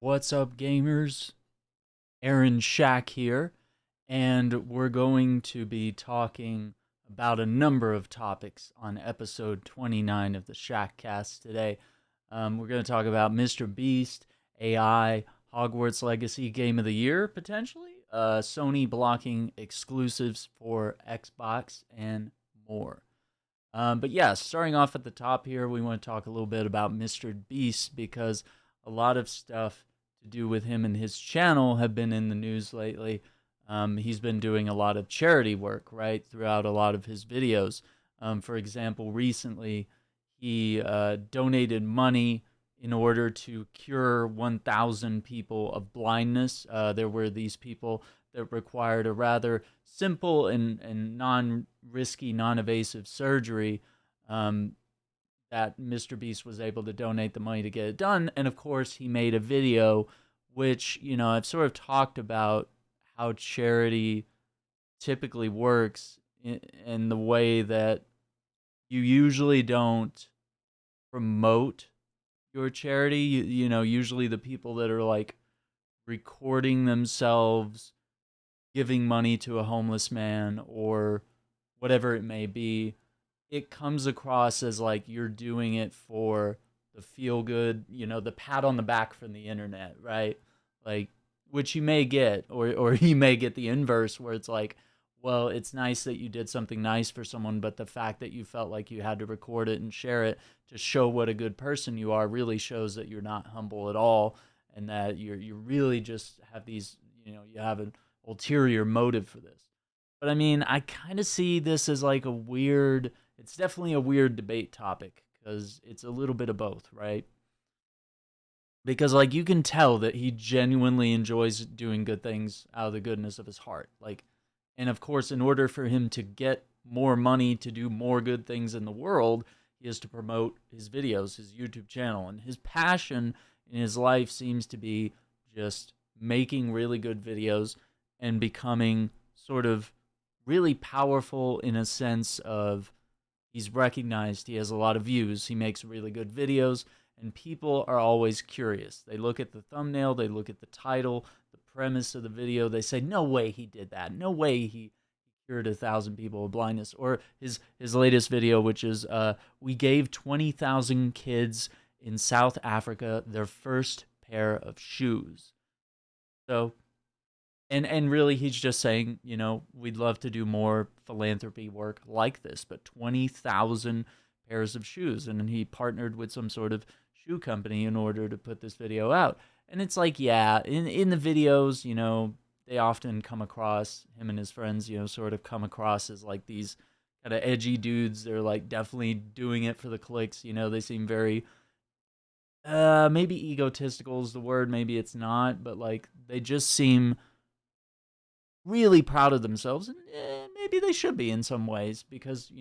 What's up, gamers? Aaron Shack here, and we're going to be talking about a number of topics on episode 29 of the Shackcast today. We're going to talk about Mr. Beast, AI, Hogwarts Legacy Game of the Year, potentially, Sony blocking exclusives for Xbox, and more. But yeah, starting off at the top here, we want to talk a little bit about Mr. Beast because a lot of stuff to do with him and his channel have been in the news lately. He's been doing a lot of charity work, right, throughout a lot of his videos. For example, recently he donated money in order to cure 1,000 people of blindness. There were these people that required a rather simple and non-risky, non-invasive surgery that Mr. Beast was able to donate the money to get it done. And of course, he made a video which, I've sort of talked about how charity typically works in the way that you usually don't promote your charity. Usually the people that are like recording themselves giving money to a homeless man or whatever it may be, it comes across as like you're doing it for the feel good, the pat on the back from the internet, right? Like, which you may get, or you may get the inverse where it's like, well, it's nice that you did something nice for someone, but the fact that you felt like you had to record it and share it to show what a good person you are really shows that you're not humble at all, and that you really just have these, you have an ulterior motive for this. But I mean, I kind of see this as like a weird, it's definitely a weird debate topic because it's a little bit of both, right? Because like you can tell that he genuinely enjoys doing good things out of the goodness of his heart. Like, and of course, in order for him to get more money to do more good things in the world, he has to promote his videos, his YouTube channel, and his passion in his life seems to be just making really good videos and becoming sort of really powerful in a sense of he's recognized, he has a lot of views, he makes really good videos, and people are always curious. They look at the thumbnail, they look at the title, the premise of the video, they say, no way he did that. No way he cured 1,000 people of blindness. Or his latest video, which is we gave 20,000 kids in South Africa their first pair of shoes. So and really he's just saying, we'd love to do more philanthropy work like this, but 20,000 pairs of shoes, and he partnered with some sort of shoe company in order to put this video out. And it's like, yeah, in the videos, they often come across, him and his friends, sort of come across as like these kind of edgy dudes. They're like definitely doing it for the clicks. They seem very maybe egotistical is the word, maybe it's not, but like they just seem really proud of themselves, and maybe they should be in some ways because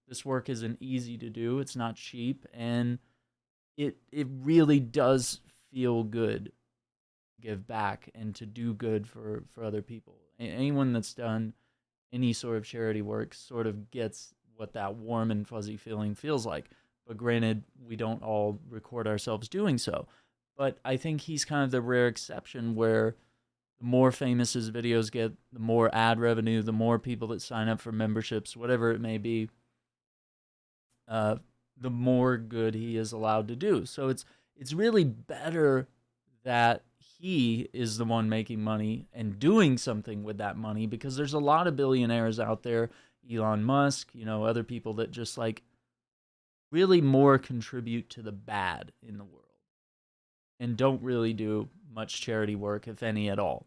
this work isn't easy to do. It's not cheap, and it really does feel good to give back and to do good for other people. Anyone that's done any sort of charity work sort of gets what that warm and fuzzy feeling feels like. But granted, we don't all record ourselves doing so. But I think he's kind of the rare exception where the more famous his videos get, the more ad revenue, the more people that sign up for memberships, whatever it may be, the more good he is allowed to do. So it's really better that he is the one making money and doing something with that money, because there's a lot of billionaires out there, Elon Musk, other people that just like really more contribute to the bad in the world and don't really do much charity work, if any at all.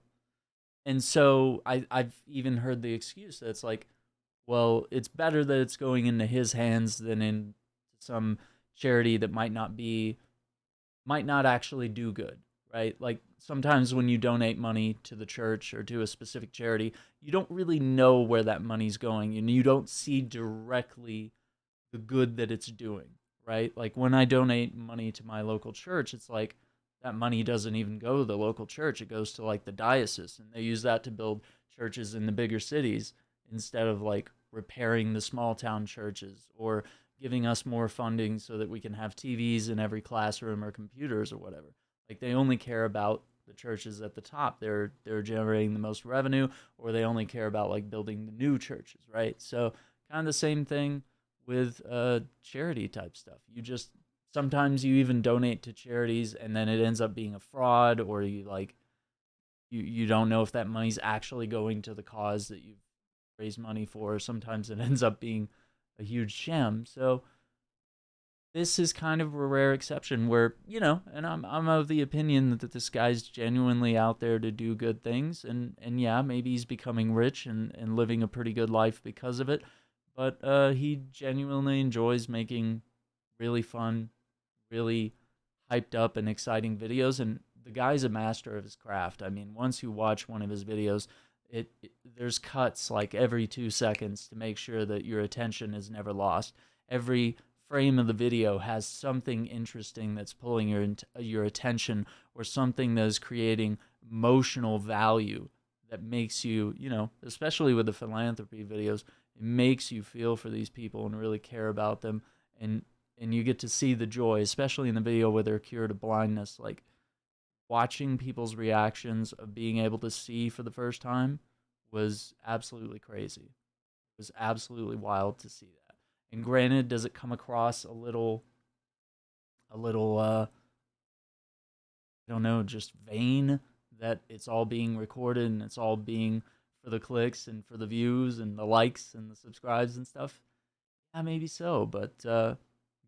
And so I've even heard the excuse that it's like, well, it's better that it's going into his hands than in some charity that might not actually do good, right? Like sometimes when you donate money to the church or to a specific charity, you don't really know where that money's going, and you don't see directly the good that it's doing, right? Like when I donate money to my local church, it's like that money doesn't even go to the local church. It goes to like the diocese, and they use that to build churches in the bigger cities instead of like repairing the small town churches or giving us more funding so that we can have TVs in every classroom or computers or whatever. Like they only care about the churches at the top. They're generating the most revenue, or they only care about like building the new churches, right? So kind of the same thing with charity type stuff. You just sometimes you even donate to charities and then it ends up being a fraud, or you don't know if that money's actually going to the cause that you've raised money for. Sometimes it ends up being a huge sham. So this is kind of a rare exception where, and I'm of the opinion that this guy's genuinely out there to do good things, and yeah, maybe he's becoming rich and living a pretty good life because of it, but he genuinely enjoys making really fun, really hyped up and exciting videos, and the guy's a master of his craft. I mean, once you watch one of his videos, there's cuts like every 2 seconds to make sure that your attention is never lost. Every frame of the video has something interesting that's pulling your attention, or something that is creating emotional value that makes you, especially with the philanthropy videos, it makes you feel for these people and really care about them, and you get to see the joy, especially in the video where they're cured of blindness. Like watching people's reactions of being able to see for the first time was absolutely crazy. It was absolutely wild to see that. And granted, does it come across a little I don't know, just vain that it's all being recorded and it's all being for the clicks and for the views and the likes and the subscribes and stuff? Yeah, maybe so, but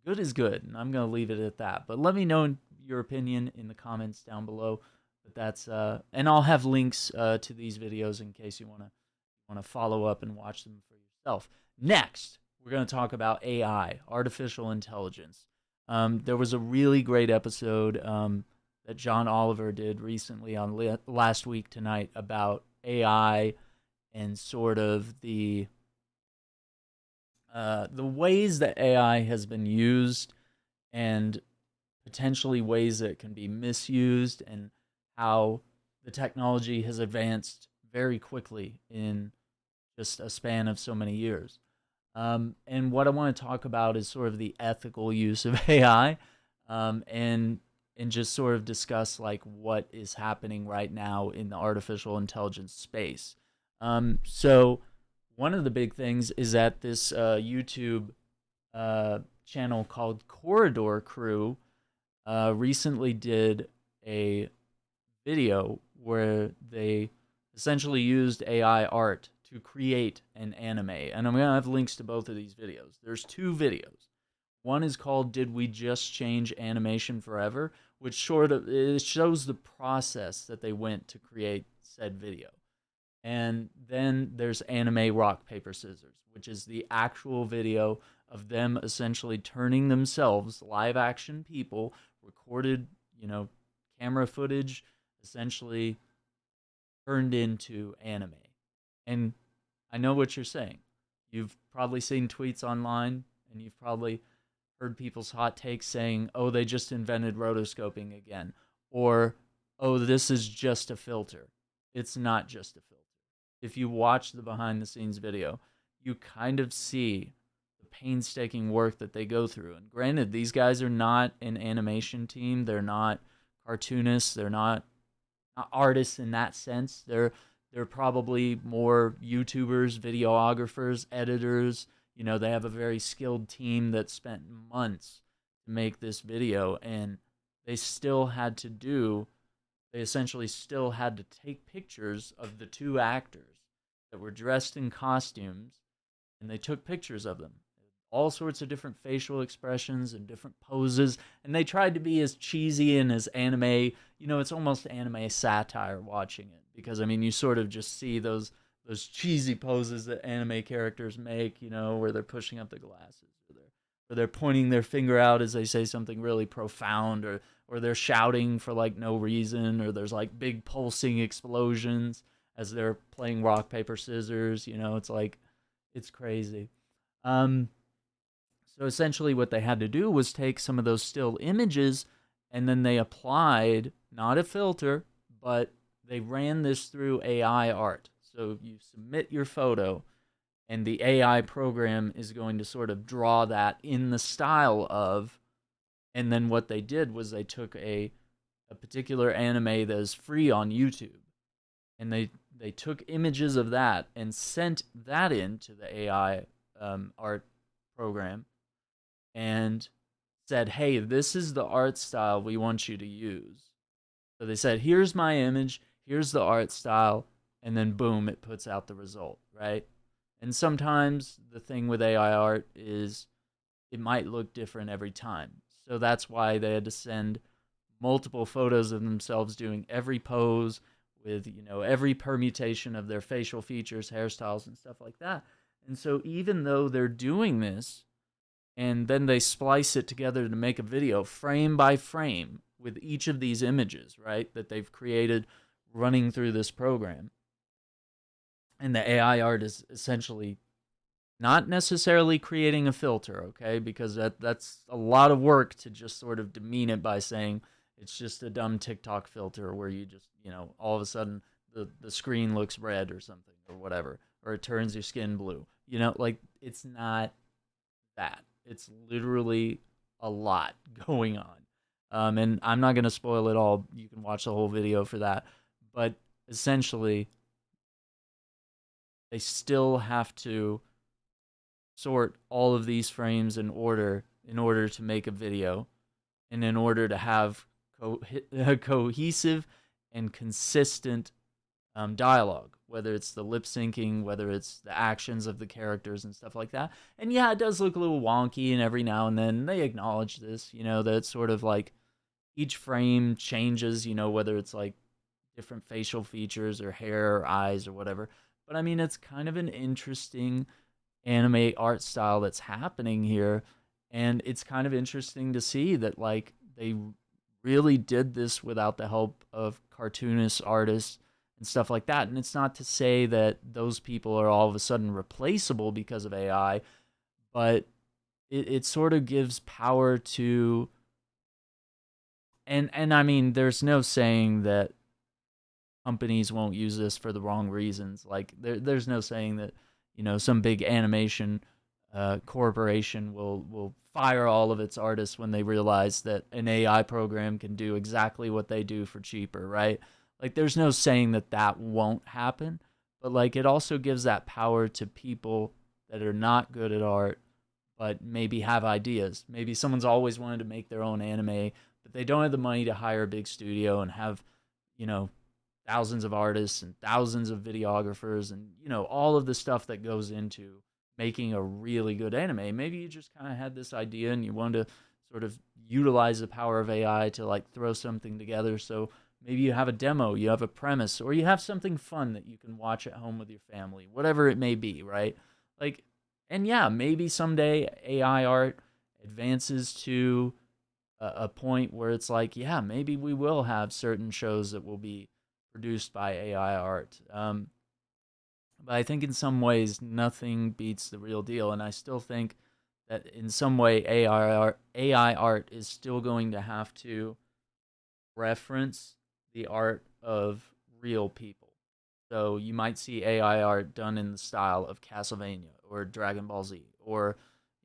good is good, and I'm going to leave it at that. But let me know your opinion in the comments down below. But that's and I'll have links to these videos in case you want to follow up and watch them for yourself. Next, we're going to talk about AI, artificial intelligence. There was a really great episode that John Oliver did recently on Last Week Tonight about AI and sort of the ways that AI has been used, and potentially ways that it can be misused, and how the technology has advanced very quickly in just a span of so many years. And what I want to talk about is sort of the ethical use of AI, and just sort of discuss like what is happening right now in the artificial intelligence space. So one of the big things is that this YouTube channel called Corridor Crew recently did a video where they essentially used AI art to create an anime. And I'm going to have links to both of these videos. There's two videos. One is called Did We Just Change Animation Forever? Which sort of it shows the process that they went to create said video. And then there's Anime Rock Paper Scissors, which is the actual video of them essentially turning themselves, live action people, recorded, camera footage, essentially turned into anime. And I know what you're saying. You've probably seen tweets online, and you've probably heard people's hot takes saying, oh, they just invented rotoscoping again. Or, oh, this is just a filter. It's not just a filter. If you watch the behind the scenes video, you kind of see the painstaking work that they go through. And granted, these guys are not an animation team. They're not cartoonists. They're not artists in that sense. They're probably more YouTubers, videographers, editors. They have a very skilled team that spent months to make this video, and they essentially still had to take pictures of the two actors that were dressed in costumes, and they took pictures of them. All sorts of different facial expressions and different poses, and they tried to be as cheesy and as anime. It's almost anime satire watching it, because, you sort of just see those cheesy poses that anime characters make, where they're pushing up the glasses, or they're pointing their finger out as they say something really profound, or they're shouting for like no reason, or there's like big pulsing explosions as they're playing rock paper scissors. It's like, it's crazy. So essentially what they had to do was take some of those still images, and then they applied not a filter, but they ran this through AI art. So you submit your photo, and the AI program is going to sort of draw that in the style of, and then what they did was they took a a particular anime that is free on YouTube, and they took images of that and sent that into the AI art program and said, "Hey, this is the art style we want you to use." So they said, "Here's my image, here's the art style," and then boom, it puts out the result, right? And sometimes the thing with AI art is it might look different every time. So that's why they had to send multiple photos of themselves doing every pose with, every permutation of their facial features, hairstyles, and stuff like that. And so even though they're doing this, and then they splice it together to make a video frame by frame with each of these images, right, that they've created running through this program. And the AI art is essentially not necessarily creating a filter, okay? Because that's a lot of work to just sort of demean it by saying it's just a dumb TikTok filter where you just, all of a sudden the screen looks red or something or whatever, or it turns your skin blue. Like it's not that. It's literally a lot going on. And I'm not going to spoil it all. You can watch the whole video for that. But essentially, they still have to sort all of these frames in order to make a video, and in order to have cohesive and consistent dialogue, whether it's the lip syncing, whether it's the actions of the characters and stuff like that. And yeah, it does look a little wonky, and every now and then they acknowledge this, that it's sort of like each frame changes, whether it's like different facial features or hair or eyes or whatever. But I mean, it's kind of an interesting anime art style that's happening here, and it's kind of interesting to see that like they really did this without the help of cartoonists, artists, and stuff like that. And it's not to say that those people are all of a sudden replaceable because of AI, but it sort of gives power to, and I mean, there's no saying that companies won't use this for the wrong reasons. Like there's no saying that some big animation corporation will fire all of its artists when they realize that an AI program can do exactly what they do for cheaper, right? Like there's no saying that that won't happen, but like it also gives that power to people that are not good at art but maybe have ideas. Maybe someone's always wanted to make their own anime, but they don't have the money to hire a big studio and have, thousands of artists and thousands of videographers and, all of the stuff that goes into making a really good anime. Maybe you just kind of had this idea and you wanted to sort of utilize the power of AI to like throw something together. So maybe you have a demo, you have a premise, or you have something fun that you can watch at home with your family, whatever it may be, right? Like, and yeah, maybe someday AI art advances to a point where it's like, yeah, maybe we will have certain shows that will be produced by AI art. But I think in some ways, nothing beats the real deal. And I still think that in some way, AI art is still going to have to reference the art of real people. So you might see AI art done in the style of Castlevania or Dragon Ball Z or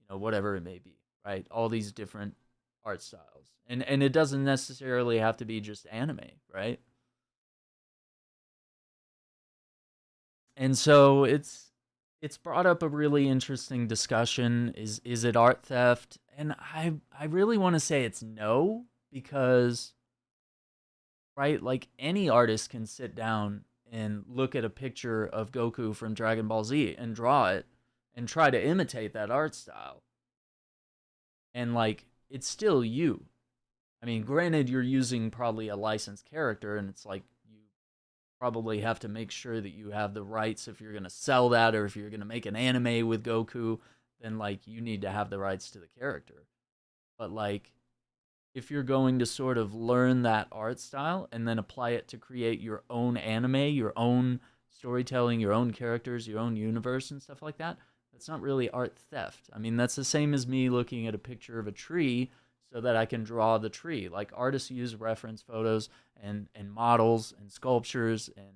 whatever it may be, right? All these different art styles. And it doesn't necessarily have to be just anime, right? And so it's brought up a really interesting discussion. Is it art theft? And I really want to say it's no, because right, like any artist can sit down and look at a picture of Goku from Dragon Ball Z and draw it and try to imitate that art style. And like it's still you. I mean, granted you're using probably a licensed character, and it's like you probably have to make sure that you have the rights if you're going to sell that, or if you're going to make an anime with Goku, then like you need to have the rights to the character. But like if you're going to sort of learn that art style and then apply it to create your own anime, your own storytelling, your own characters, your own universe and stuff like that, that's not really art theft. I mean, that's the same as me looking at a picture of a tree so that I can draw the tree. Like artists use reference photos and models and sculptures and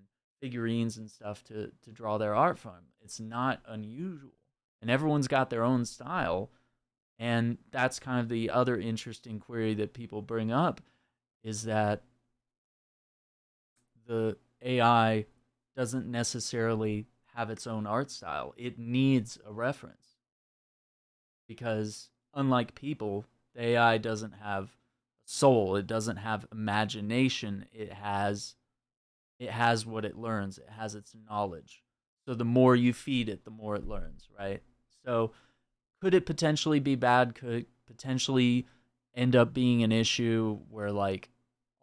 figurines and stuff to draw their art from. It's not unusual. And everyone's got their own style. And that's kind of the other interesting query that people bring up, is that the AI doesn't necessarily have its own art style. It needs a reference because, unlike people, the AI doesn't have a soul. It doesn't have imagination. It has what it learns. It has its knowledge. So the more you feed it, the more it learns, right? So could it potentially be bad? Could it potentially end up being an issue where, like,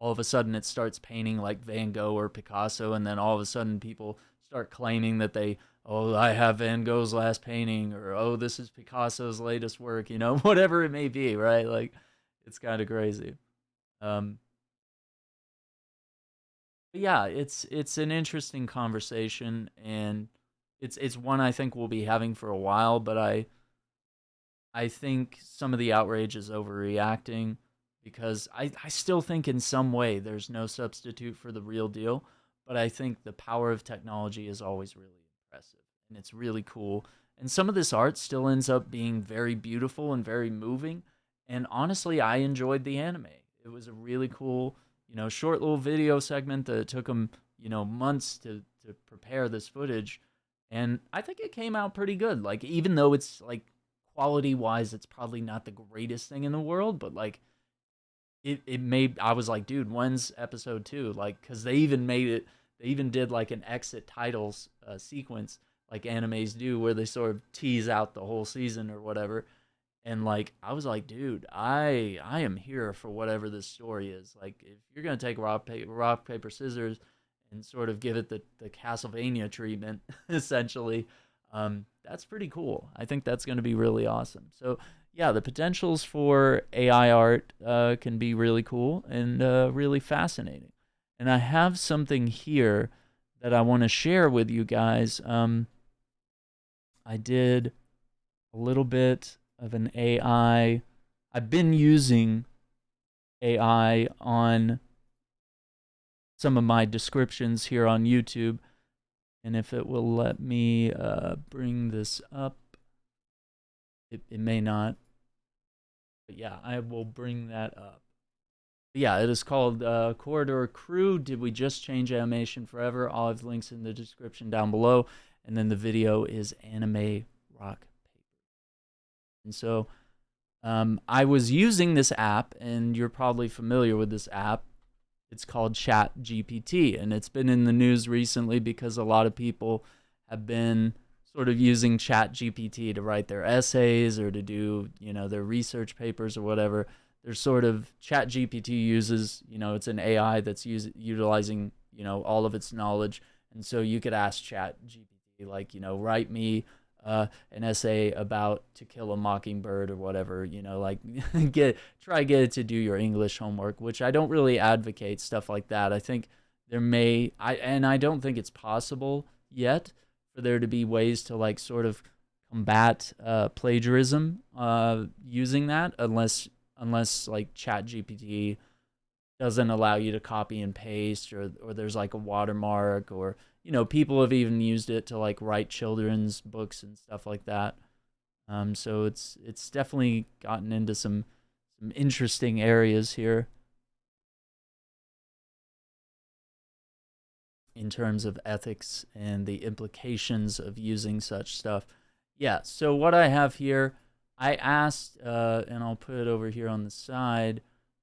all of a sudden it starts painting like Van Gogh or Picasso, and then all of a sudden people start claiming that I have Van Gogh's last painting, or, oh, this is Picasso's latest work, whatever it may be, right? Like, it's kind of crazy. Um, but yeah, it's an interesting conversation, and it's one I think we'll be having for a while. But I think some of the outrage is overreacting because I still think in some way there's no substitute for the real deal. But I think the power of technology is always really impressive, and it's really cool. And some of this art still ends up being very beautiful and very moving. And honestly, I enjoyed the anime. It was a really cool, short little video segment that took them, months to prepare this footage. And I think it came out pretty good. Like, even though it's like quality wise, it's probably not the greatest thing in the world, but like it made, I was like, dude, when's episode 2? Like, because they even did like an exit titles sequence like animes do, where they sort of tease out the whole season or whatever. And like, I was like, dude, I am here for whatever this story is. Like, if you're gonna take rock paper scissors and sort of give it the Castlevania treatment, essentially, that's pretty cool. I think that's gonna be really awesome. So yeah, the potentials for AI art can be really cool and really fascinating. And I have something here that I want to share with you guys. I did a little bit of an AI. I've been using AI on some of my descriptions here on YouTube. And if it will let me bring this up, it may not. But yeah, I will bring that up. But yeah, it is called Corridor Crew. Did we just change animation forever? I'll have links in the description down below. And then the video is Anime Rock Paper. And so I was using this app, and you're probably familiar with this app. It's called ChatGPT, and it's been in the news recently because a lot of people have been sort of using ChatGPT to write their essays or to do, their research papers or whatever. There's sort of ChatGPT uses, it's an AI that's utilizing, all of its knowledge. And so you could ask ChatGPT, like, write me an essay about To Kill a Mockingbird or whatever, like try get it to do your English homework, which I don't really advocate stuff like that. I think I don't think it's possible yet for there to be ways to like sort of combat plagiarism using that, unless like ChatGPT doesn't allow you to copy and paste, or there's like a watermark, or people have even used it to like write children's books and stuff like that. So it's definitely gotten into some interesting areas here in terms of ethics and the implications of using such stuff. Yeah, so what I have here, I asked, and I'll put it over here on the side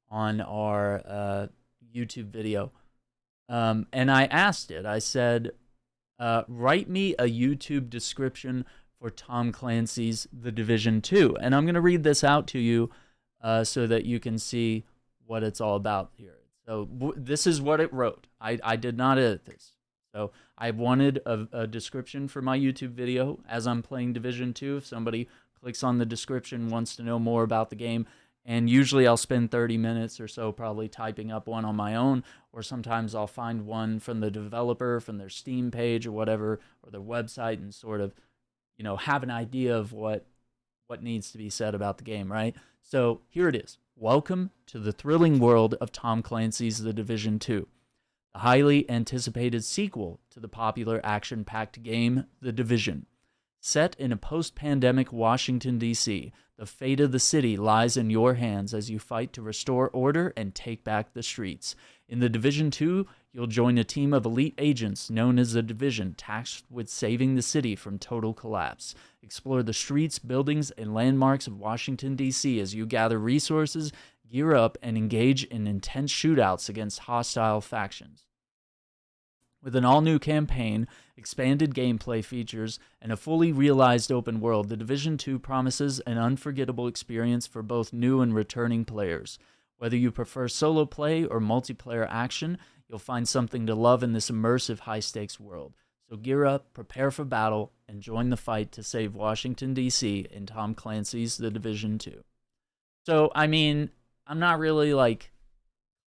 on our YouTube video. And I asked it, I said, write me a YouTube description for Tom Clancy's The Division 2. And I'm going to read this out to you so that you can see what it's all about here. So this is what it wrote. I did not edit this. So I wanted a description for my YouTube video as I'm playing Division 2. If somebody clicks on the description, wants to know more about the game, and usually I'll spend 30 minutes or so probably typing up one on my own, or sometimes I'll find one from the developer, from their Steam page or whatever, or their website, and sort of, have an idea of what needs to be said about the game, right? So here it is. Welcome to the thrilling world of Tom Clancy's The Division 2, the highly anticipated sequel to the popular action-packed game The Division. Set in a post-pandemic Washington, D.C., the fate of the city lies in your hands as you fight to restore order and take back the streets. In The Division 2, you'll join a team of elite agents known as the Division, tasked with saving the city from total collapse. Explore the streets, buildings, and landmarks of Washington, D.C. as you gather resources, gear up, and engage in intense shootouts against hostile factions. With an all-new campaign, expanded gameplay features, and a fully realized open world, The Division 2 promises an unforgettable experience for both new and returning players. Whether you prefer solo play or multiplayer action, you'll find something to love in this immersive high-stakes world. So gear up, prepare for battle, and join the fight to save Washington, D.C. in Tom Clancy's The Division 2. So, I mean, I'm not really, like,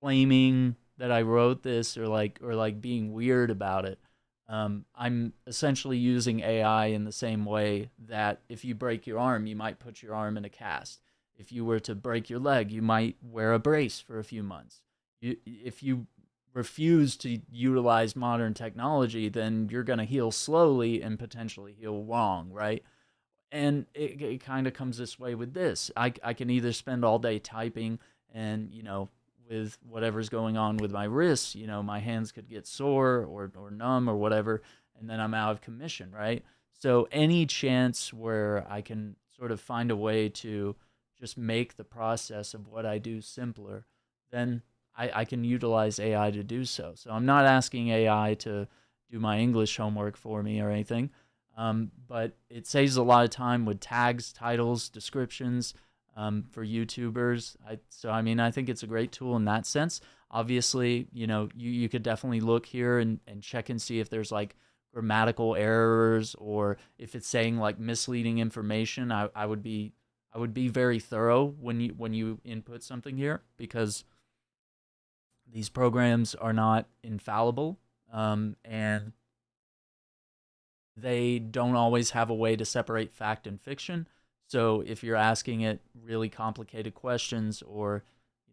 claiming that I wrote this or being weird about it. I'm essentially using AI in the same way that if you break your arm, you might put your arm in a cast. If you were to break your leg, you might wear a brace for a few months. If you refuse to utilize modern technology, then you're going to heal slowly and potentially heal wrong, right? And it kind of comes this way with this. I can either spend all day typing and, with whatever's going on with my wrists, my hands could get sore or numb or whatever, and then I'm out of commission, right? So any chance where I can sort of find a way to just make the process of what I do simpler, then I can utilize AI to do so. So I'm not asking AI to do my English homework for me or anything, but it saves a lot of time with tags, titles, descriptions, for YouTubers. I think it's a great tool in that sense. Obviously, you could definitely look here and check and see if there's like grammatical errors or if it's saying like misleading information. I would be very thorough when you input something here, because these programs are not infallible, and they don't always have a way to separate fact and fiction. So if you're asking it really complicated questions, or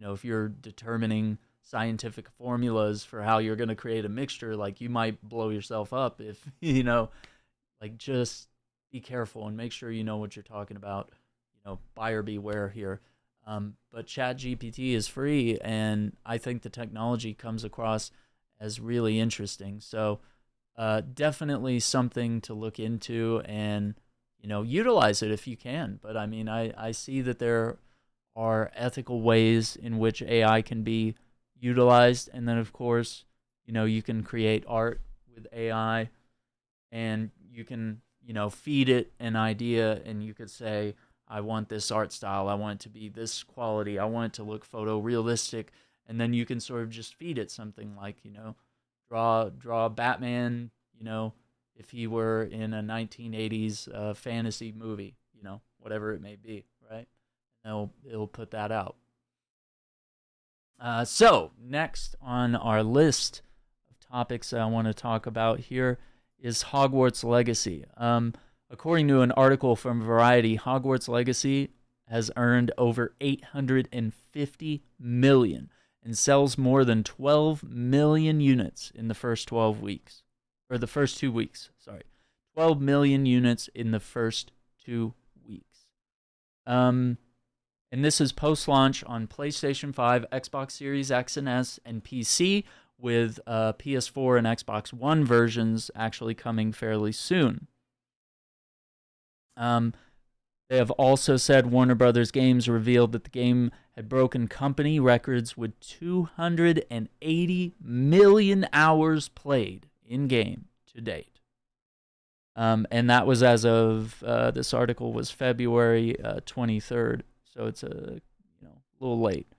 if you're determining scientific formulas for how you're going to create a mixture, like, you might blow yourself up if just be careful and make sure you know what you're talking about. Buyer beware here. But ChatGPT is free, and I think the technology comes across as really interesting. So definitely something to look into and utilize it if you can. But I mean, I see that there are ethical ways in which AI can be utilized. And then, of course, you can create art with AI, and you can, feed it an idea, and you could say, I want this art style, I want it to be this quality, I want it to look photorealistic. And then you can sort of just feed it something like, draw Batman, if he were in a 1980s fantasy movie, whatever it may be, right? And it'll put that out. So next on our list of topics that I want to talk about here is Hogwarts Legacy. According to an article from Variety, Hogwarts Legacy has earned over $850 million and sells more than 12 million units in the first 12 weeks. Or the first 2 weeks, sorry. 12 million units in the first 2 weeks. And this is post-launch on PlayStation 5, Xbox Series X and S, and PC, with PS4 and Xbox One versions actually coming fairly soon. They have also said Warner Brothers Games revealed that the game had broken company records with 280 million hours played in-game to date. And that was as of, this article was February 23rd, so it's a little late.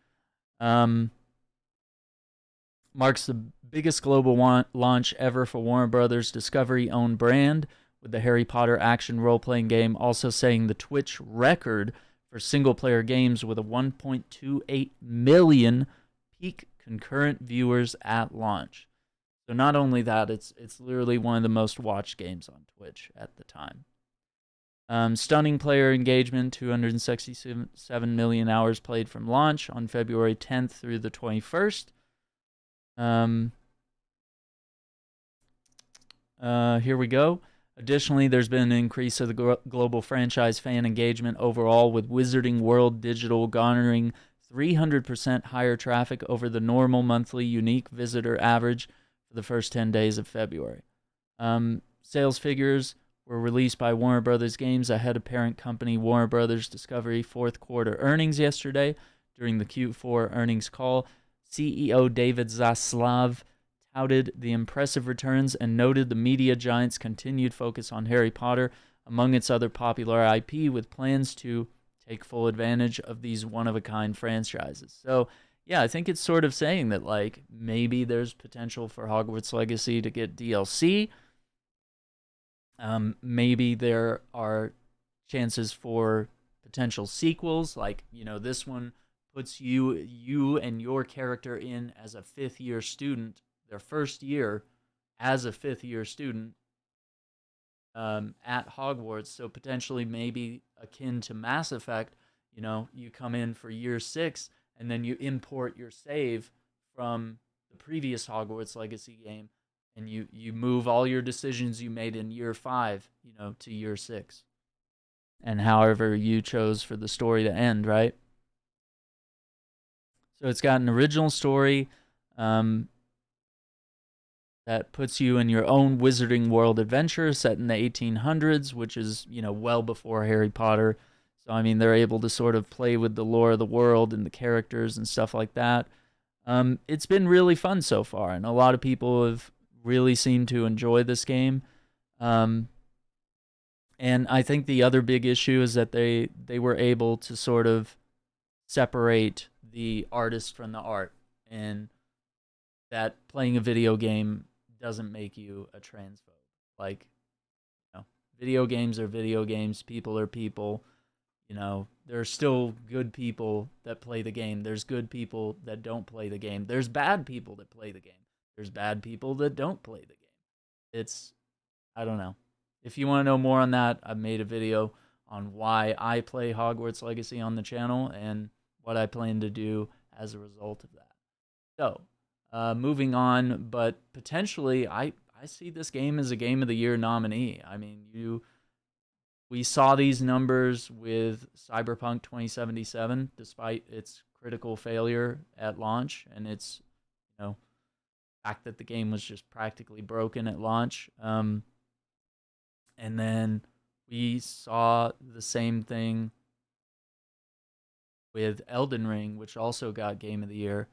Marks the biggest global launch ever for Warner Brothers Discovery-owned brand, with the Harry Potter action role-playing game also setting the Twitch record for single-player games with a 1.28 million peak concurrent viewers at launch. So not only that, it's literally one of the most watched games on Twitch at the time. Stunning player engagement, 267 million hours played from launch on February 10th through the 21st. Here we go. Additionally, there's been an increase of the global franchise fan engagement overall, with Wizarding World Digital garnering 300% higher traffic over the normal monthly unique visitor average for the first 10 days of February. Sales figures were released by Warner Brothers Games ahead of parent company Warner Brothers Discovery fourth quarter earnings yesterday. During the Q4 earnings call, CEO David Zaslav touted the impressive returns and noted the media giant's continued focus on Harry Potter among its other popular IP, with plans to take full advantage of these one-of-a-kind franchises. So, yeah, I think it's sort of saying that, like, maybe there's potential for Hogwarts Legacy to get DLC. Maybe there are chances for potential sequels, like, you know, this one puts you and your character in as a fifth-year student, their first year as a fifth-year student at Hogwarts, so potentially maybe akin to Mass Effect. You know, you come in for year 6, and then you import your save from the previous Hogwarts Legacy game, and you move all your decisions you made in year 5, you know, to year 6. And however you chose for the story to end, right? So it's got an original story that puts you in your own Wizarding World adventure set in the 1800s, which is, you know, well before Harry Potter. So, I mean, they're able to sort of play with the lore of the world and the characters and stuff like that. It's been really fun so far, and a lot of people have really seemed to enjoy this game. And I think the other big issue is that they were able to sort of separate the artist from the art, and that playing a video game doesn't make you a transphobe. Like, you know, video games are video games, people are people. You know, there are still good people that play the game. There's good people that don't play the game. There's bad people that play the game. There's bad people that don't play the game. It's, I don't know. If you want to know more on that, I've made a video on why I play Hogwarts Legacy on the channel and what I plan to do as a result of that. So, moving on, but potentially I see this game as a Game of the Year nominee. I mean, we saw these numbers with Cyberpunk 2077, despite its critical failure at launch, and its, you know, fact that the game was just practically broken at launch. And then we saw the same thing with Elden Ring, which also got Game of the Year.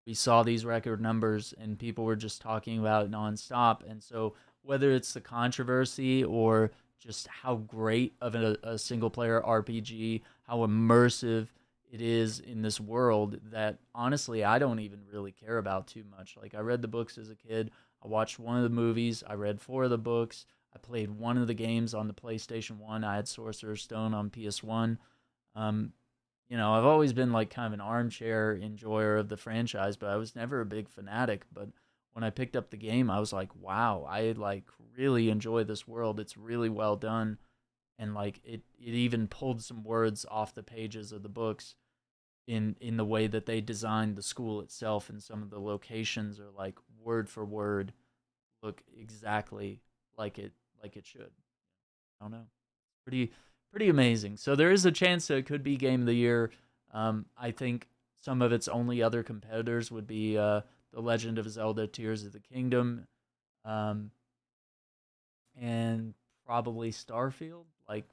We saw these record numbers, and people were just talking about it nonstop. And so whether it's the controversy or just how great of a single-player RPG, how immersive it is in this world, that honestly I don't even really care about too much. Like, I read the books as a kid. I watched one of the movies. I read 4 of the books. I played one of the games on the PlayStation 1. I had Sorcerer's Stone on PS1. You know, I've always been like kind of an armchair enjoyer of the franchise, but I was never a big fanatic. But when I picked up the game, I was like, wow, I like really enjoy this world. It's really well done. And like it even pulled some words off the pages of the books in the way that they designed the school itself, and some of the locations are like word for word look exactly like it should. I don't know. Pretty amazing. So there is a chance that it could be Game of the Year. I think some of its only other competitors would be The Legend of Zelda: Tears of the Kingdom, and probably Starfield. Like,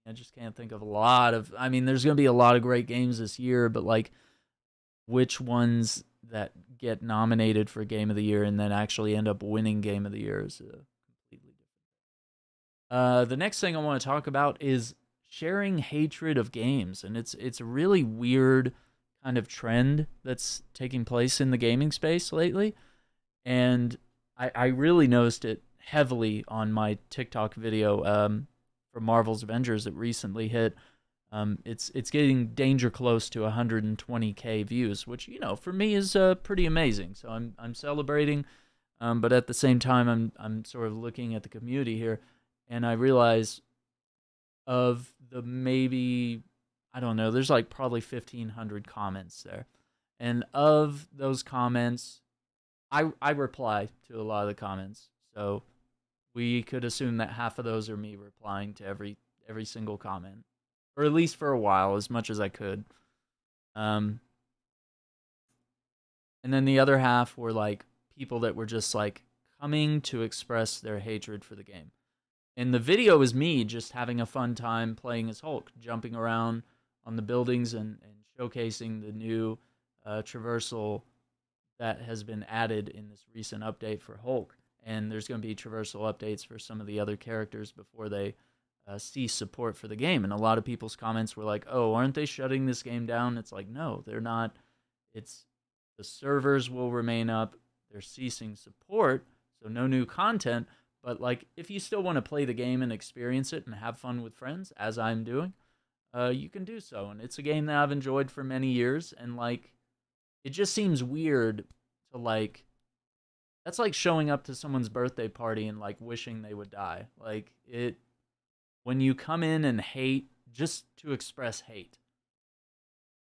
I just can't think of a lot of. I mean, there's going to be a lot of great games this year, but like, which ones that get nominated for Game of the Year and then actually end up winning Game of the Year is completely different. The next thing I want to talk about is sharing hatred of games, and it's a really weird kind of trend that's taking place in the gaming space lately, and I really noticed it heavily on my TikTok video for Marvel's Avengers that recently hit. It's getting danger close to 120K views, which, you know, for me is pretty amazing. So I'm celebrating, but at the same time I'm sort of looking at the community here, and I realize of the maybe, I don't know, there's like probably 1,500 comments there, and of those comments, I reply to a lot of the comments, so we could assume that half of those are me replying to every single comment, or at least for a while, as much as I could. Um, and then the other half were like people that were just like coming to express their hatred for the game. And the video is me just having a fun time playing as Hulk, jumping around on the buildings and showcasing the new traversal that has been added in this recent update for Hulk. And there's going to be traversal updates for some of the other characters before they cease support for the game. And a lot of people's comments were like, "Oh, aren't they shutting this game down?" It's like, no, they're not. It's the servers will remain up. They're ceasing support, so no new content. But like, if you still want to play the game and experience it and have fun with friends, as I'm doing, you can do so. And it's a game that I've enjoyed for many years. And like, it just seems weird to like. That's like showing up to someone's birthday party and like wishing they would die. Like it, when you come in and hate just to express hate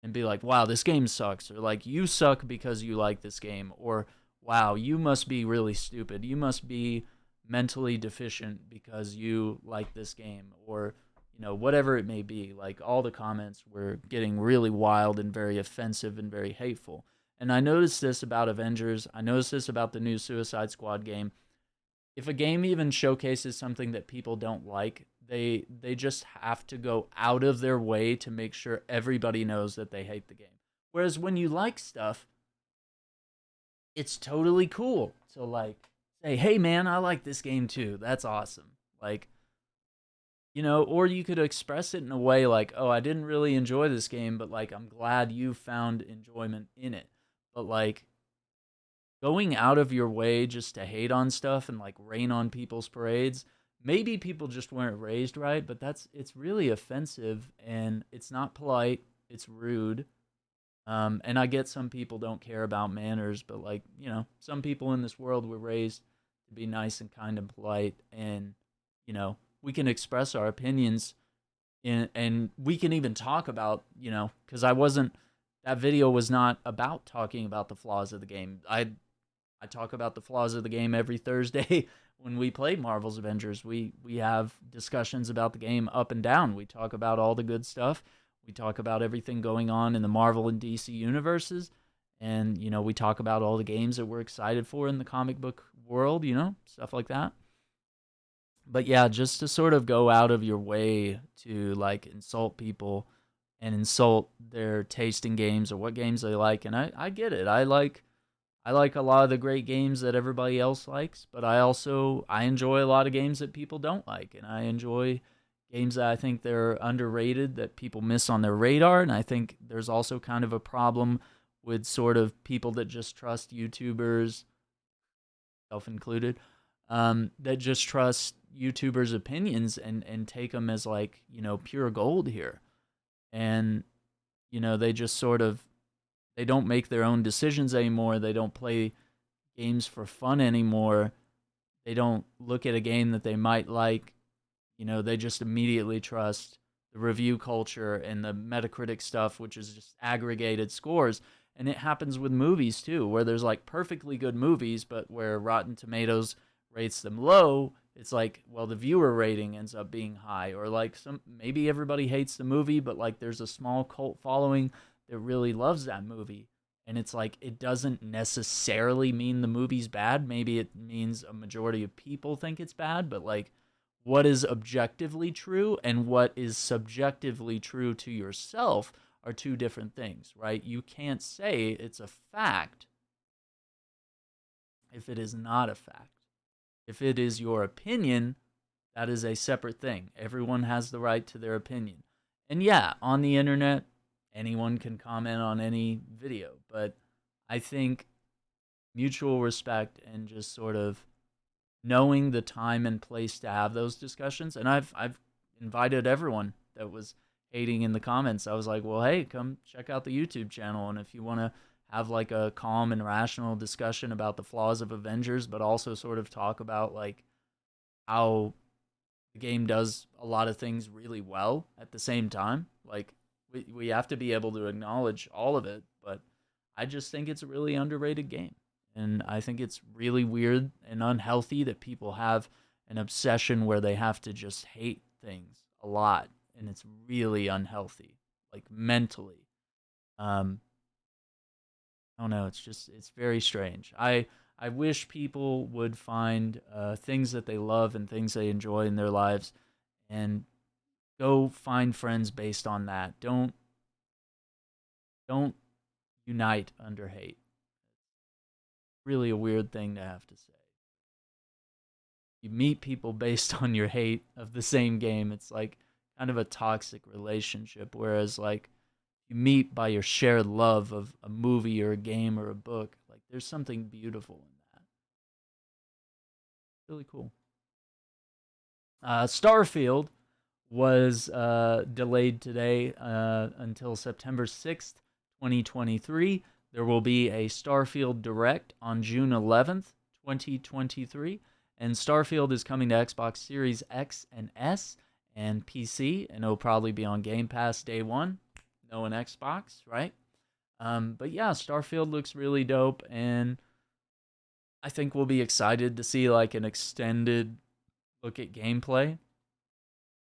and be like, wow, this game sucks, or like, you suck because you like this game, or wow, you must be really stupid, you must be mentally deficient because you like this game, or whatever it may be. Like, all the comments were getting really wild and very offensive and very hateful. And I noticed this about Avengers, I noticed this about the new Suicide Squad game. If a game even showcases something that people don't like, they just have to go out of their way to make sure everybody knows that they hate the game. Whereas when you like stuff, it's totally cool to like say, "Hey man, I like this game too. That's awesome." Like, or you could express it in a way like, "Oh, I didn't really enjoy this game, but like I'm glad you found enjoyment in it." But like, going out of your way just to hate on stuff and like rain on people's parades, maybe people just weren't raised right, but it's really offensive, and it's not polite, it's rude. And I get some people don't care about manners, but like, some people in this world were raised to be nice and kind and polite, and we can express our opinions and we can even talk about, because that video was not about talking about the flaws of the game. I talk about the flaws of the game every Thursday when we play Marvel's Avengers. We have discussions about the game up and down. We talk about all the good stuff. We talk about everything going on in the Marvel and DC universes. And, we talk about all the games that we're excited for in the comic book world, stuff like that. But yeah, just to sort of go out of your way to like insult people and insult their taste in games or what games they like. And I get it. I like a lot of the great games that everybody else likes, but I enjoy a lot of games that people don't like, and I enjoy games that I think they're underrated, that people miss on their radar. And I think there's also kind of a problem with sort of people that just trust YouTubers, self included, that just trust YouTubers' opinions and take them as like, pure gold here. And they just sort of, they don't make their own decisions anymore. They don't play games for fun anymore. They don't look at a game that they might like. They just immediately trust the review culture and the Metacritic stuff, which is just aggregated scores. And it happens with movies too, where there's like perfectly good movies, but where Rotten Tomatoes rates them low, it's like, well, the viewer rating ends up being high. Or like, maybe everybody hates the movie, but like there's a small cult following that really loves that movie. And it's like, it doesn't necessarily mean the movie's bad. Maybe it means a majority of people think it's bad, but like, what is objectively true and what is subjectively true to yourself are two different things, right? You can't say it's a fact if it is not a fact. If it is your opinion, that is a separate thing. Everyone has the right to their opinion. And yeah, on the internet, anyone can comment on any video, but I think mutual respect and just sort of knowing the time and place to have those discussions. And I've invited everyone that was hating in the comments. I was like, well, hey, come check out the YouTube channel, and if you want to have like a calm and rational discussion about the flaws of Avengers, but also sort of talk about like how the game does a lot of things really well at the same time. Like, we have to be able to acknowledge all of it, but I just think it's a really underrated game. And I think it's really weird and unhealthy that people have an obsession where they have to just hate things a lot. And it's really unhealthy, like mentally. I don't know. It's very strange. I wish people would find things that they love and things they enjoy in their lives, and go find friends based on that. Don't unite under hate. Really a weird thing to have to say. You meet people based on your hate of the same game. It's like kind of a toxic relationship. Whereas like you meet by your shared love of a movie or a game or a book. Like there's something beautiful in that. Really cool. Starfield was delayed today until September 6th, 2023. There will be a Starfield Direct on June 11th, 2023. And Starfield is coming to Xbox Series X and S and PC, and it'll probably be on Game Pass day one. No an Xbox, right? But yeah, Starfield looks really dope, and I think we'll be excited to see like an extended look at gameplay.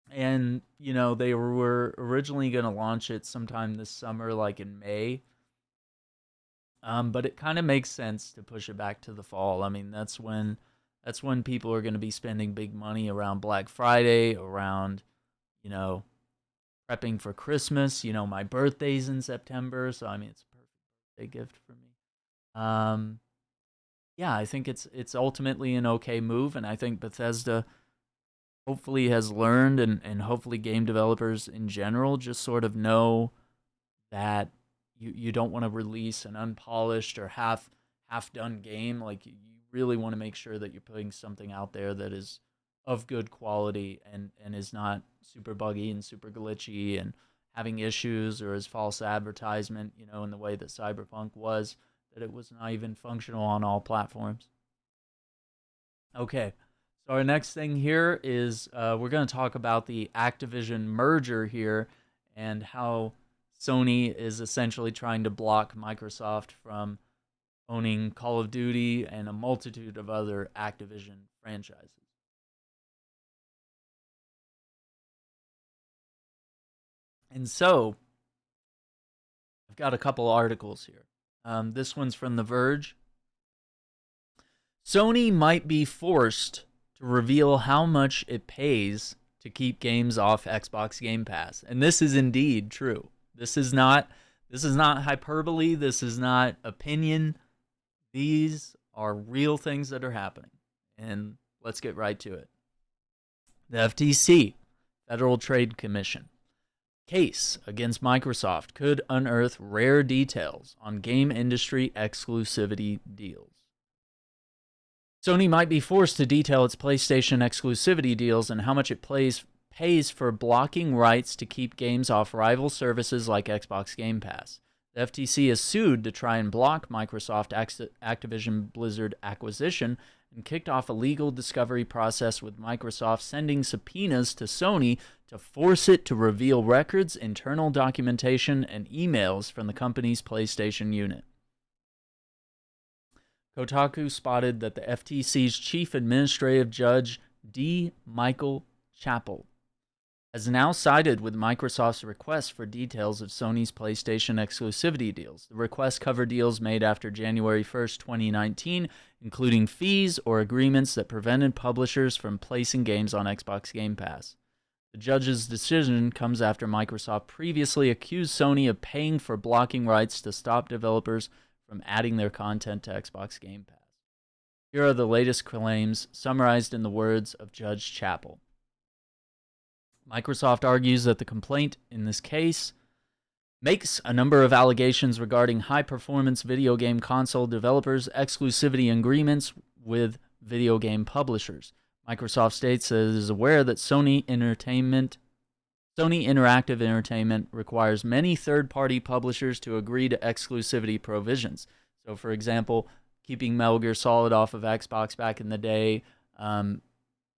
And, you know, they were originally going to launch it sometime this summer, like in May. But it kind of makes sense to push it back to the fall. I mean, that's when people are going to be spending big money around Black Friday, around, you know, prepping for Christmas. You know, my birthday's in September, so I mean, it's a perfect birthday gift for me. Yeah, I think it's ultimately an okay move, and I think Bethesda hopefully has learned, and hopefully game developers in general just sort of know that you don't want to release an unpolished or half done game. Like you really want to make sure that you're putting something out there that is of good quality and is not super buggy and super glitchy and having issues or as false advertisement, you know, in the way that Cyberpunk was, that it was not even functional on all platforms. Okay, so our next thing here is we're going to talk about the Activision merger here and how Sony is essentially trying to block Microsoft from owning Call of Duty and a multitude of other Activision franchises. And so, I've got a couple articles here. This one's from The Verge. Sony might be forced to reveal how much it pays to keep games off Xbox Game Pass. And this is indeed true. This is not hyperbole. This is not opinion. These are real things that are happening. And let's get right to it. The FTC, Federal Trade Commission, case against Microsoft could unearth rare details on game industry exclusivity deals. Sony might be forced to detail its PlayStation exclusivity deals and how much it pays for blocking rights to keep games off rival services like Xbox Game Pass. The FTC is sued to try and block Microsoft Activision Blizzard acquisition and kicked off a legal discovery process with Microsoft sending subpoenas to Sony to force it to reveal records, internal documentation, and emails from the company's PlayStation unit. Kotaku spotted that the FTC's chief administrative judge, D. Michael Chappell, has now sided with Microsoft's request for details of Sony's PlayStation exclusivity deals. The requests cover deals made after January 1st, 2019, including fees or agreements that prevented publishers from placing games on Xbox Game Pass. The judge's decision comes after Microsoft previously accused Sony of paying for blocking rights to stop developers from adding their content to Xbox Game Pass. Here are the latest claims summarized in the words of Judge Chappell. Microsoft argues that the complaint in this case makes a number of allegations regarding high-performance video game console developers' exclusivity agreements with video game publishers. Microsoft states that it is aware that Sony Interactive Entertainment requires many third-party publishers to agree to exclusivity provisions. So, for example, keeping Metal Gear Solid off of Xbox back in the day.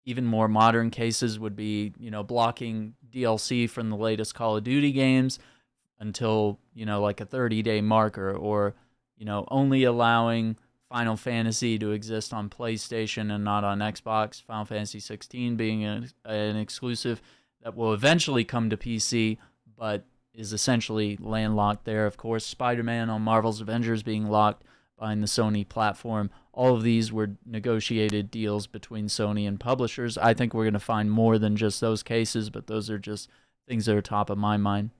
Even more modern cases would be, you know, blocking DLC from the latest Call of Duty games until, you know, like a 30-day marker, or, you know, only allowing Final Fantasy to exist on PlayStation and not on Xbox. Final Fantasy 16 being an exclusive that will eventually come to PC, but is essentially landlocked there. Of course, Spider-Man on Marvel's Avengers being locked behind the Sony platform. All of these were negotiated deals between Sony and publishers. I think we're going to find more than just those cases, but those are just things that are top of my mind.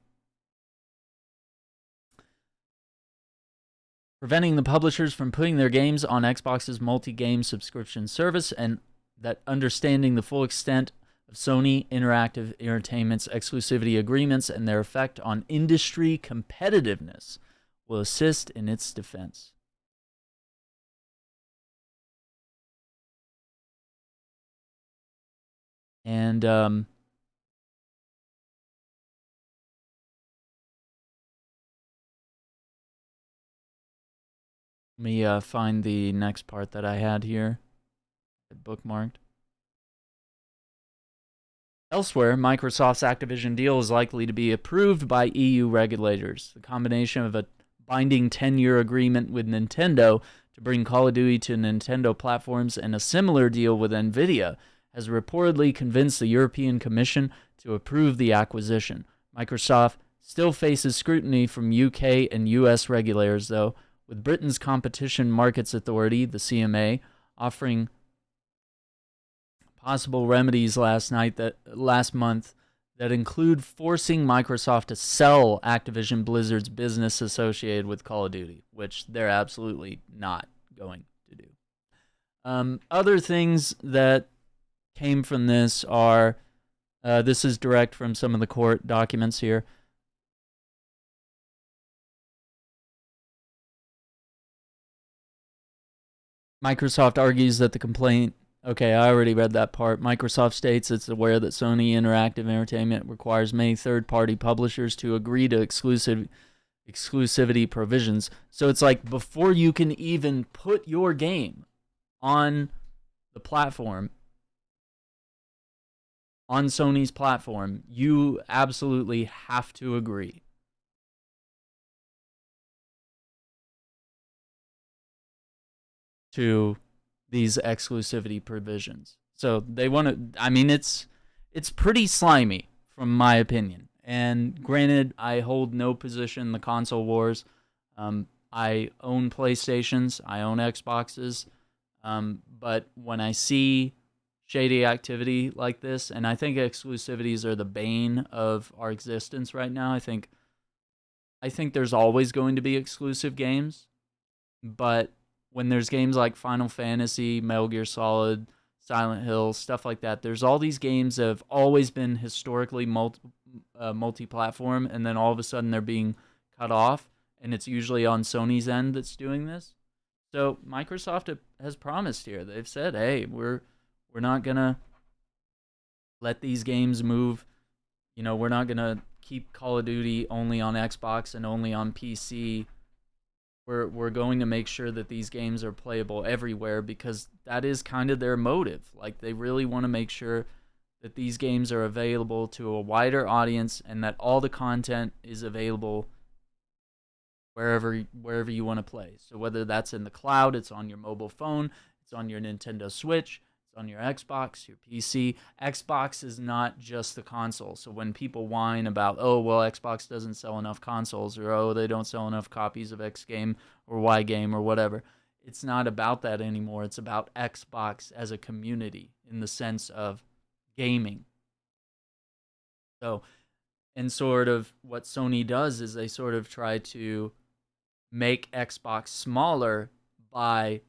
Preventing the publishers from putting their games on Xbox's multi-game subscription service, and that understanding the full extent of Sony Interactive Entertainment's exclusivity agreements and their effect on industry competitiveness will assist in its defense. And let me find the next part that I had here. Bookmarked. Elsewhere, Microsoft's Activision deal is likely to be approved by EU regulators. The combination of a binding 10-year agreement with Nintendo to bring Call of Duty to Nintendo platforms and a similar deal with Nvidia has reportedly convinced the European Commission to approve the acquisition. Microsoft still faces scrutiny from UK and US regulators, though, with Britain's Competition Markets Authority, the CMA, offering possible remedies last month that include forcing Microsoft to sell Activision Blizzard's business associated with Call of Duty, which they're absolutely not going to do. Other things that came from this are, this is direct from some of the court documents here. Microsoft argues that the complaint... Okay, I already read that part. Microsoft states it's aware that Sony Interactive Entertainment requires many third-party publishers to agree to exclusivity provisions. So it's like before you can even put your game on the platform, on Sony's platform, you absolutely have to agree to these exclusivity provisions. So they want to, I mean, it's pretty slimy from my opinion. And granted, I hold no position in the console wars. I own PlayStations, I own Xboxes, but when I see shady activity like this, and I think exclusivities are the bane of our existence right now. I think there's always going to be exclusive games, but when there's games like Final Fantasy, Metal Gear Solid, Silent Hill, stuff like that, there's all these games that have always been historically multi-platform, and then all of a sudden they're being cut off, and it's usually on Sony's end that's doing this. So Microsoft has promised here. They've said, hey, we're not going to let these games move. You know, we're not going to keep Call of Duty only on Xbox and only on PC. We're going to make sure that these games are playable everywhere, because that is kind of their motive. Like, they really want to make sure that these games are available to a wider audience and that all the content is available wherever you want to play. So whether that's in the cloud, it's on your mobile phone, it's on your Nintendo Switch, it's on your Xbox, your PC. Xbox is not just the console. So when people whine about, oh, well, Xbox doesn't sell enough consoles, or oh, they don't sell enough copies of X game or Y game or whatever, it's not about that anymore. It's about Xbox as a community in the sense of gaming. So, and sort of what Sony does is they sort of try to make Xbox smaller by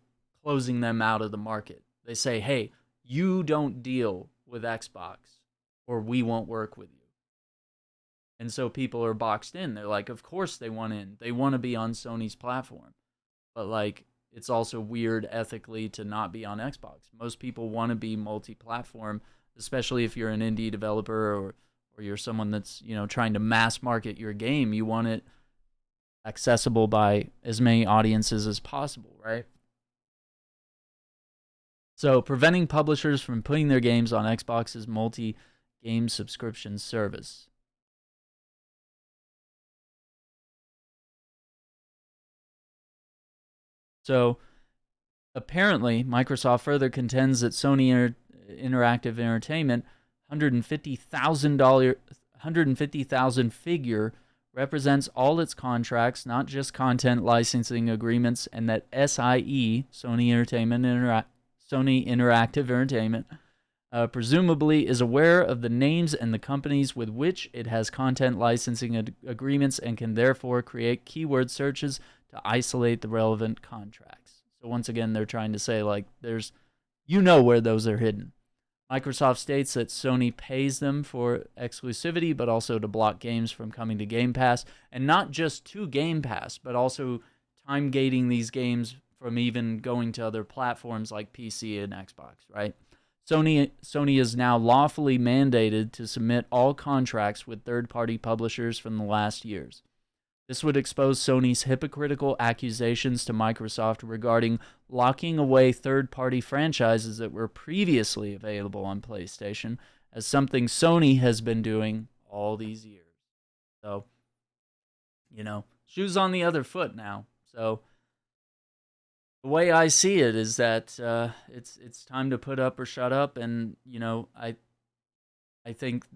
closing them out of the market. They say, hey, you don't deal with Xbox or we won't work with you. And so people are boxed in. They're like, of course they want in. They want to be on Sony's platform. But like, it's also weird ethically to not be on Xbox. Most people want to be multi-platform, especially if you're an indie developer or you're someone that's, you know, trying to mass market your game. You want it accessible by as many audiences as possible, right? So preventing publishers from putting their games on Xbox's multi-game subscription service. So apparently, Microsoft further contends that Sony Interactive Entertainment $150,000 figure represents all its contracts, not just content licensing agreements, and that SIE, Sony Interactive Entertainment, presumably is aware of the names and the companies with which it has content licensing agreements and can therefore create keyword searches to isolate the relevant contracts. So once again, they're trying to say, like, there's, you know, where those are hidden. Microsoft states that Sony pays them for exclusivity, but also to block games from coming to Game Pass, and not just to Game Pass, but also time gating these games from even going to other platforms like PC and Xbox, right? Sony is now lawfully mandated to submit all contracts with third-party publishers from the last years. This would expose Sony's hypocritical accusations to Microsoft regarding locking away third-party franchises that were previously available on PlayStation as something Sony has been doing all these years. So, you know, shoes on the other foot now. So the way I see it is that it's time to put up or shut up, and you know, I think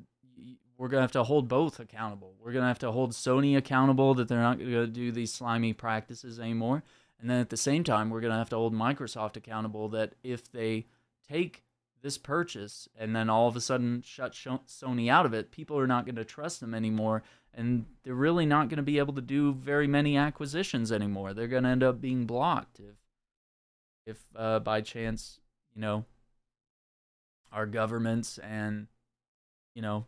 we're going to have to hold both accountable. We're going to have to hold Sony accountable that they're not going to do these slimy practices anymore. And then at the same time, we're going to have to hold Microsoft accountable that if they take this purchase and then all of a sudden shut Sony out of it, people are not going to trust them anymore. And they're really not going to be able to do very many acquisitions anymore. They're going to end up being blocked if by chance, you know, our governments and, you know,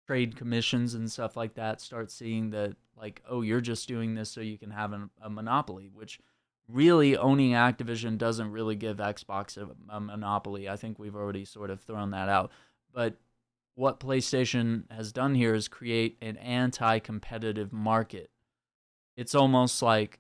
trade commissions and stuff like that start seeing that, like, oh, you're just doing this so you can have a monopoly, which really owning Activision doesn't really give Xbox a monopoly. I think we've already sort of thrown that out. But what PlayStation has done here is create an anti-competitive market. It's almost like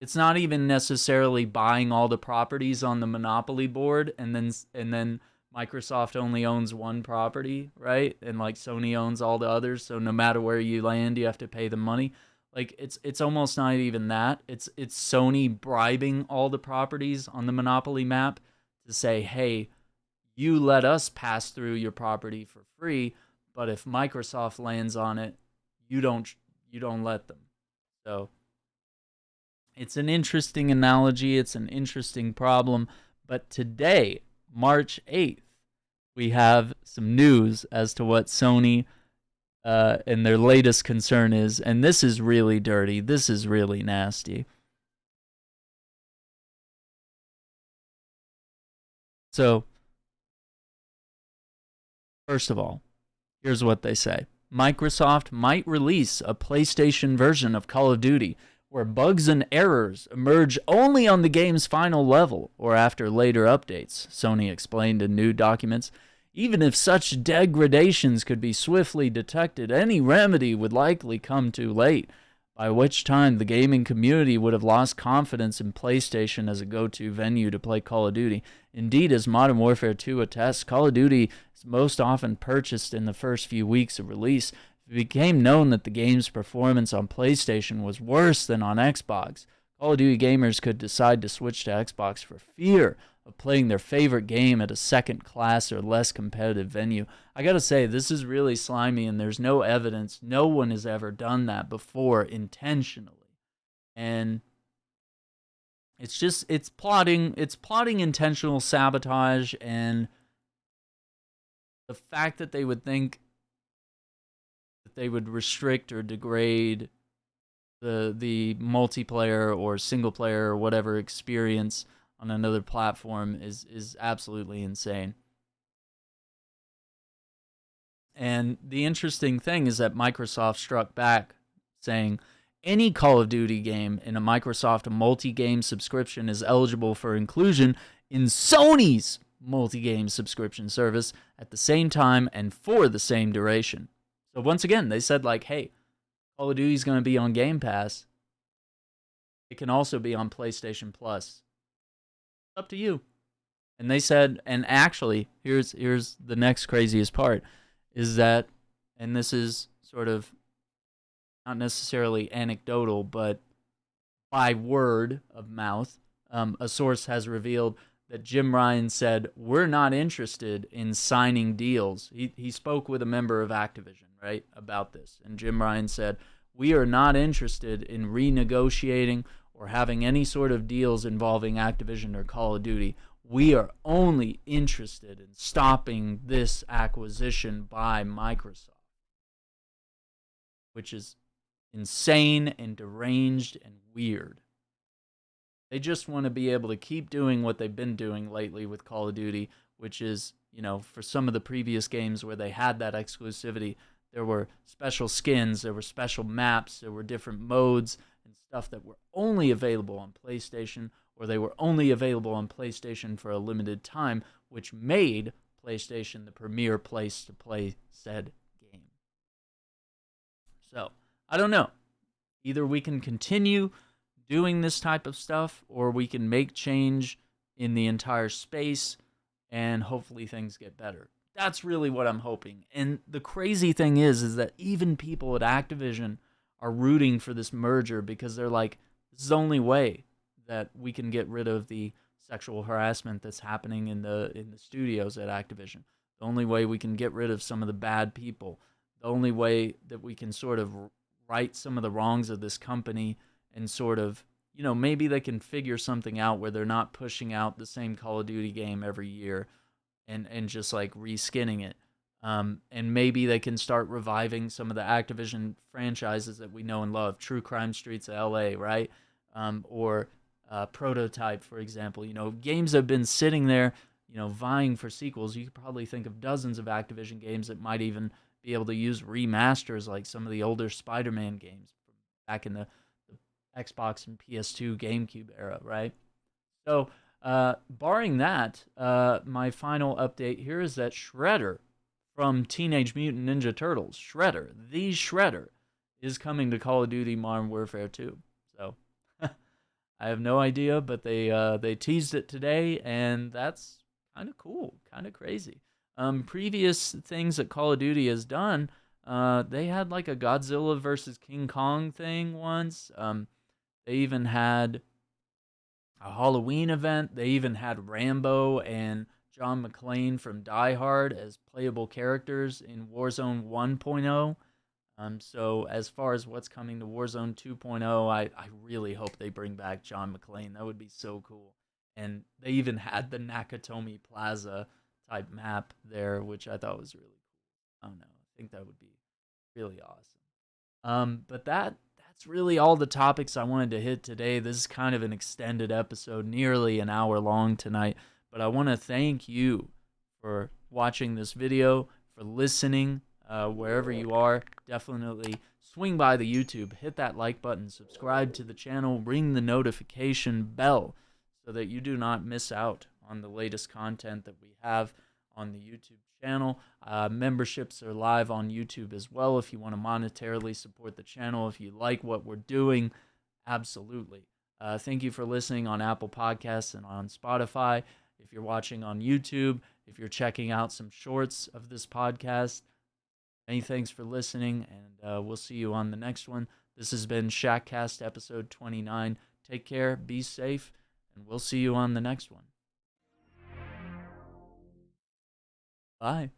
it's not even necessarily buying all the properties on the monopoly board and then Microsoft only owns one property, right? And like Sony owns all the others, so no matter where you land, you have to pay the money. Like it's almost not even that. It's Sony bribing all the properties on the monopoly map to say, "Hey, you let us pass through your property for free, but if Microsoft lands on it, you don't let them." So it's an interesting analogy, it's an interesting problem, but today, March 8th, we have some news as to what Sony and their latest concern is, and this is really dirty. This is really nasty. So, first of all, here's what they say. Microsoft might release a PlayStation version of Call of Duty where bugs and errors emerge only on the game's final level or after later updates, Sony explained in new documents. Even if such degradations could be swiftly detected, any remedy would likely come too late, by which time the gaming community would have lost confidence in PlayStation as a go-to venue to play Call of Duty. Indeed, as Modern Warfare 2 attests, Call of Duty is most often purchased in the first few weeks of release. It became known that the game's performance on PlayStation was worse than on Xbox. Call of Duty gamers could decide to switch to Xbox for fear of playing their favorite game at a second-class or less competitive venue. I gotta say, this is really slimy, and there's no evidence. No one has ever done that before intentionally. And it's plotting intentional sabotage, and the fact that they would think that they would restrict or degrade the multiplayer or single player or whatever experience on another platform is absolutely insane. And the interesting thing is that Microsoft struck back saying any Call of Duty game in a Microsoft multi-game subscription is eligible for inclusion in Sony's multi-game subscription service at the same time and for the same duration. So once again, they said, like, hey, Call of Duty is going to be on Game Pass. It can also be on PlayStation Plus. It's up to you. And they said, and actually, here's the next craziest part, is that, and this is sort of not necessarily anecdotal, but by word of mouth, a source has revealed that Jim Ryan said, we're not interested in signing deals. He spoke with a member of Activision, right, about this. And Jim Ryan said, "We are not interested in renegotiating or having any sort of deals involving Activision or Call of Duty. We are only interested in stopping this acquisition by Microsoft," which is insane and deranged and weird. They just want to be able to keep doing what they've been doing lately with Call of Duty, which is, for some of the previous games where they had that exclusivity, there were special skins, there were special maps, there were different modes and stuff that were only available on PlayStation, or they were only available on PlayStation for a limited time, which made PlayStation the premier place to play said game. So, I don't know. Either we can continue doing this type of stuff, or we can make change in the entire space, and hopefully things get better. That's really what I'm hoping. And the crazy thing is that even people at Activision are rooting for this merger because they're like, this is the only way that we can get rid of the sexual harassment that's happening in the studios at Activision. The only way we can get rid of some of the bad people. The only way that we can sort of right some of the wrongs of this company and sort of, maybe they can figure something out where they're not pushing out the same Call of Duty game every year and just like reskinning it. And maybe they can start reviving some of the Activision franchises that we know and love. True Crime Streets of LA, right? Or Prototype, for example. Games have been sitting there, vying for sequels. You could probably think of dozens of Activision games that might even be able to use remasters like some of the older Spider-Man games back in the Xbox and PS2 GameCube era, right? So, barring that, my final update here is that Shredder from Teenage Mutant Ninja Turtles, Shredder, the Shredder, is coming to Call of Duty Modern Warfare 2. So, I have no idea, but they teased it today, and that's kind of cool, kind of crazy. Previous things that Call of Duty has done, they had like a Godzilla versus King Kong thing once. They even had a Halloween event. They even had Rambo and John McClane from Die Hard as playable characters in Warzone 1.0. So as far as what's coming to Warzone 2.0, I really hope they bring back John McClane. That would be so cool. And they even had the Nakatomi Plaza type map there, which I thought was really cool. I don't know. I think that would be really awesome. But that's really all the topics I wanted to hit today. This is kind of an extended episode, nearly an hour long tonight. But I want to thank you for watching this video, for listening, wherever you are. Definitely swing by the YouTube, hit that like button, subscribe to the channel, ring the notification bell so that you do not miss out on the latest content that we have on the YouTube channel. Memberships are live on YouTube as well if you want to monetarily support the channel. If you like what we're doing, absolutely. Thank you for listening on Apple Podcasts and on Spotify. If you're watching on YouTube, if you're checking out some shorts of this podcast, many thanks for listening, and we'll see you on the next one. This has been Shackcast episode 29. Take care, be safe, and we'll see you on the next one. Bye.